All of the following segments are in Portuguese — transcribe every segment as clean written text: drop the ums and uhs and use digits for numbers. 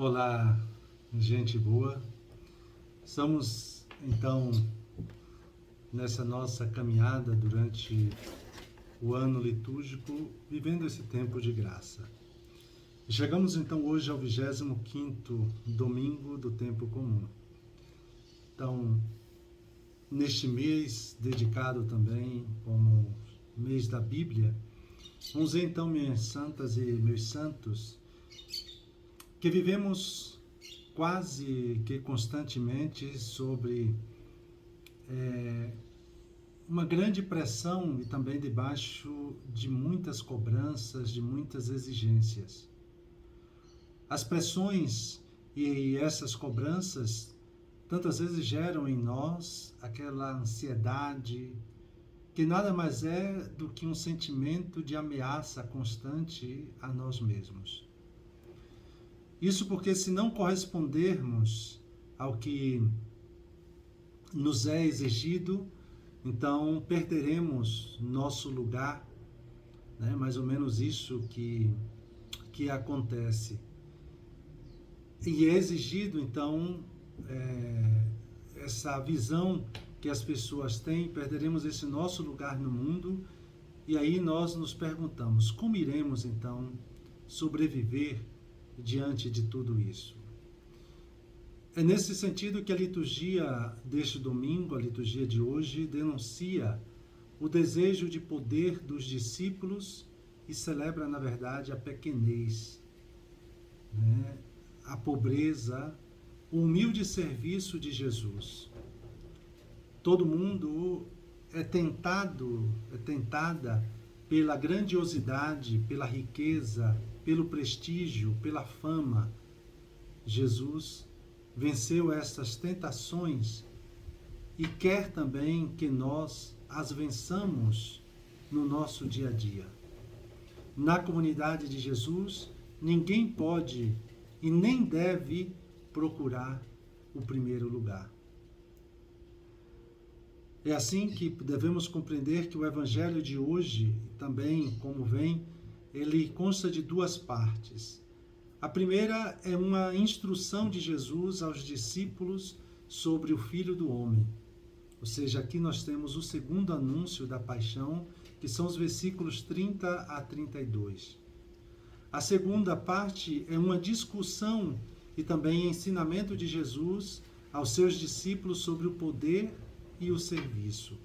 Olá, gente boa. Estamos, então, nessa nossa caminhada durante o ano litúrgico, vivendo esse tempo de graça. Chegamos, então, hoje ao 25º domingo do tempo comum. Então, neste mês, dedicado também como mês da Bíblia, vamos ver, então, minhas santas e meus santos, que vivemos quase que constantemente sobre uma grande pressão e também debaixo de muitas cobranças, de muitas exigências. As pressões e essas cobranças tantas vezes geram em nós aquela ansiedade que nada mais é do que um sentimento de ameaça constante a nós mesmos. Isso porque, se não correspondermos ao que nos é exigido, então perderemos nosso lugar, né? Mais ou menos isso que acontece. E é exigido, então, essa visão que as pessoas têm, perderemos esse nosso lugar no mundo, e aí nós nos perguntamos, como iremos, então, sobreviver diante de tudo isso? É nesse sentido que a liturgia deste domingo, a liturgia de hoje, denuncia o desejo de poder dos discípulos e celebra, na verdade, a pequenez, né? A pobreza, o humilde serviço de Jesus. Todo mundo é tentada pela grandiosidade, pela riqueza, pelo prestígio, pela fama. Jesus venceu essas tentações e quer também que nós as vençamos no nosso dia a dia. Na comunidade de Jesus, ninguém pode e nem deve procurar o primeiro lugar. É assim que devemos compreender que o Evangelho de hoje, também como vem, ele consta de duas partes. A primeira é uma instrução de Jesus aos discípulos sobre o Filho do Homem. Ou seja, aqui nós temos o segundo anúncio da paixão, que são os versículos 30 a 32. A segunda parte é uma discussão e também ensinamento de Jesus aos seus discípulos sobre o poder e o serviço.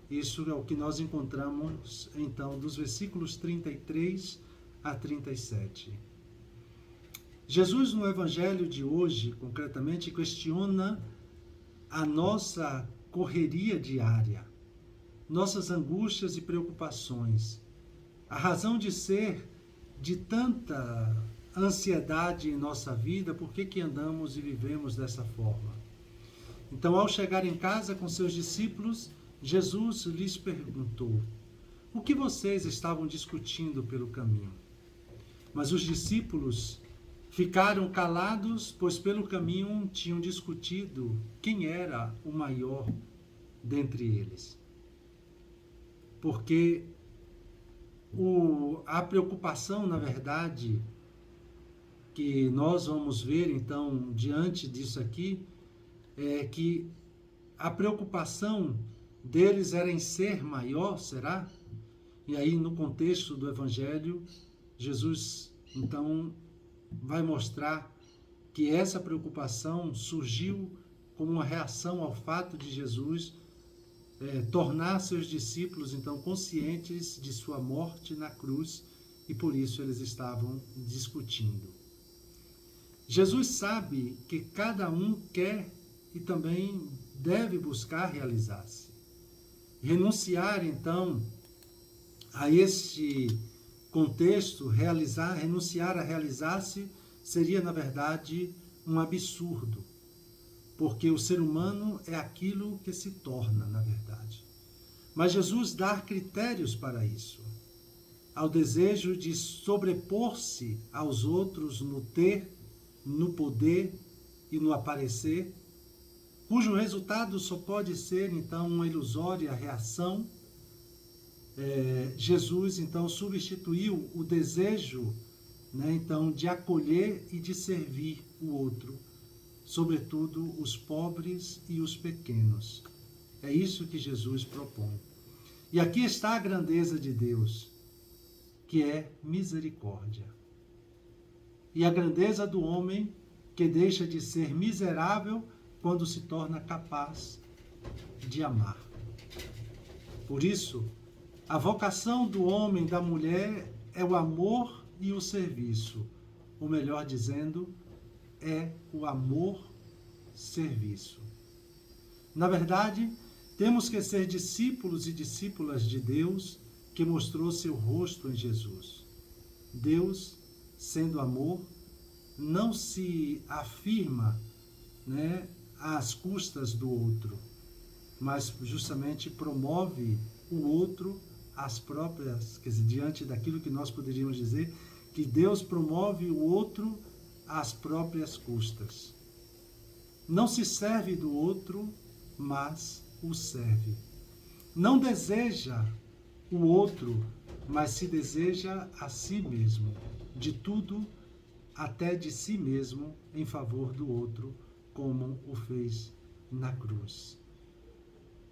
Isso é o que nós encontramos, então, dos versículos 33 a 37. Jesus, no Evangelho de hoje, concretamente, questiona a nossa correria diária, nossas angústias e preocupações, a razão de ser de tanta ansiedade em nossa vida, por que andamos e vivemos dessa forma? Então, ao chegar em casa com seus discípulos, Jesus lhes perguntou: o que vocês estavam discutindo pelo caminho? Mas os discípulos ficaram calados, pois pelo caminho tinham discutido quem era o maior dentre eles. Porque a preocupação, na verdade, que nós vamos ver, então, diante disso aqui, é que a preocupação deles era em ser maior, será? E aí, no contexto do Evangelho, Jesus, então, vai mostrar que essa preocupação surgiu como uma reação ao fato de Jesus tornar seus discípulos, então, conscientes de sua morte na cruz, e por isso eles estavam discutindo. Jesus sabe que cada um quer e também deve buscar realizar-se. Renunciar, então, a este contexto, renunciar a realizar-se, seria, na verdade, um absurdo. Porque o ser humano é aquilo que se torna, na verdade. Mas Jesus dá critérios para isso. Ao desejo de sobrepor-se aos outros no ter, no poder e no aparecer, cujo resultado só pode ser, então, uma ilusória reação. Jesus, então, substituiu o desejo né? Então, de acolher e de servir o outro, sobretudo os pobres e os pequenos. É isso que Jesus propõe. E aqui está a grandeza de Deus, que é misericórdia. E a grandeza do homem, que deixa de ser miserável quando se torna capaz de amar. Por isso, a vocação do homem e da mulher é o amor e o serviço. Ou melhor dizendo, é o amor-serviço. Na verdade, temos que ser discípulos e discípulas de Deus, que mostrou seu rosto em Jesus. Deus, sendo amor, não se afirma, né, às custas do outro, mas justamente promove o outro às próprias, quer dizer, diante daquilo que nós poderíamos dizer, que Deus promove o outro às próprias custas. Não se serve do outro, mas o serve. Não deseja o outro, mas se deseja a si mesmo, de tudo, até de si mesmo, em favor do outro, como o fez na cruz.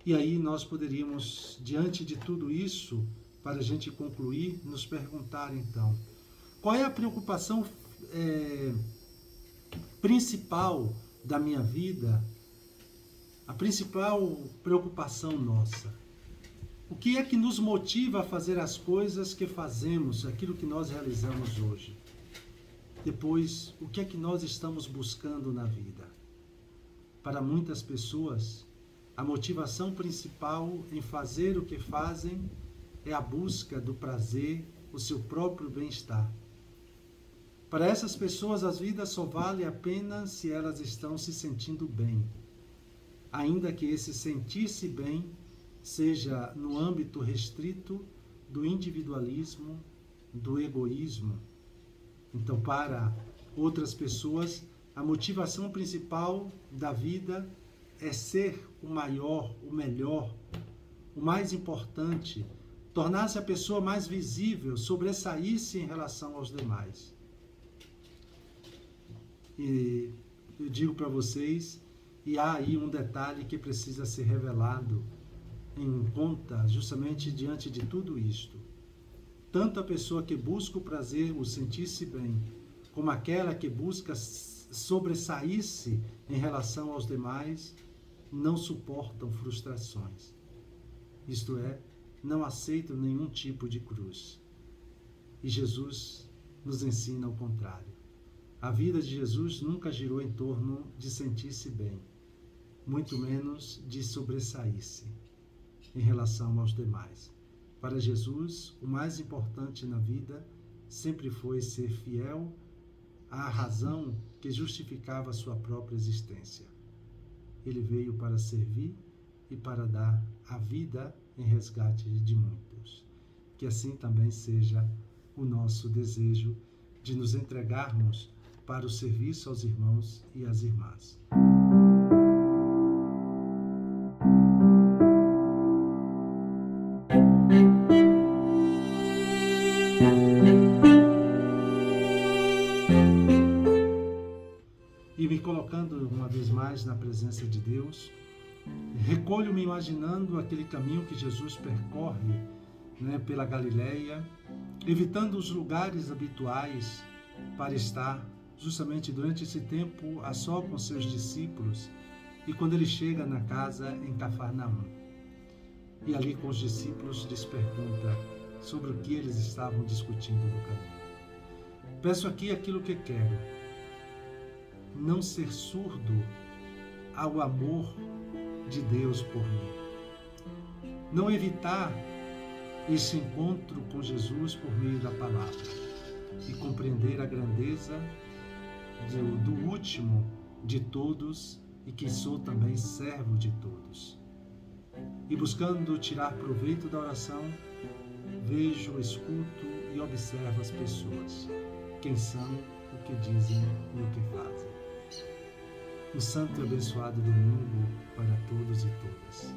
E aí nós poderíamos, diante de tudo isso, para a gente concluir, nos perguntar então, qual é a preocupação principal da minha vida, a principal preocupação nossa? O que é que nos motiva a fazer as coisas que fazemos, aquilo que nós realizamos hoje? Depois, o que é que nós estamos buscando na vida? Para muitas pessoas, a motivação principal em fazer o que fazem é a busca do prazer, o seu próprio bem-estar. Para essas pessoas, a vida só vale a pena se elas estão se sentindo bem, ainda que esse sentir-se bem seja no âmbito restrito do individualismo, do egoísmo. Então, para outras pessoas, a motivação principal da vida é ser o maior, o melhor, o mais importante, tornar-se a pessoa mais visível, sobressair-se em relação aos demais. E eu digo para vocês, e há aí um detalhe que precisa ser revelado em conta, justamente diante de tudo isto. Tanto a pessoa que busca o prazer, o sentir-se bem, como aquela que busca sobressair-se em relação aos demais, não suportam frustrações. Isto é, não aceitam nenhum tipo de cruz. E Jesus nos ensina o contrário. A vida de Jesus nunca girou em torno de sentir-se bem, muito menos de sobressair-se em relação aos demais. Para Jesus, o mais importante na vida sempre foi ser fiel à razão que justificava a sua própria existência. Ele veio para servir e para dar a vida em resgate de muitos. Que assim também seja o nosso desejo de nos entregarmos para o serviço aos irmãos e às irmãs. E me colocando uma vez mais na presença de Deus, recolho-me imaginando aquele caminho que Jesus percorre, né, pela Galileia, evitando os lugares habituais para estar justamente durante esse tempo a só com seus discípulos, e quando ele chega na casa em Cafarnaum. E ali com os discípulos lhes pergunta sobre o que eles estavam discutindo no caminho. Peço aqui aquilo que quero: não ser surdo ao amor de Deus por mim. Não evitar esse encontro com Jesus por meio da palavra e compreender a grandeza do último de todos e que sou também servo de todos. E buscando tirar proveito da oração, vejo, escuto e observo as pessoas, quem são, o que dizem e o que fazem. Um santo e abençoado domingo para todos e todas.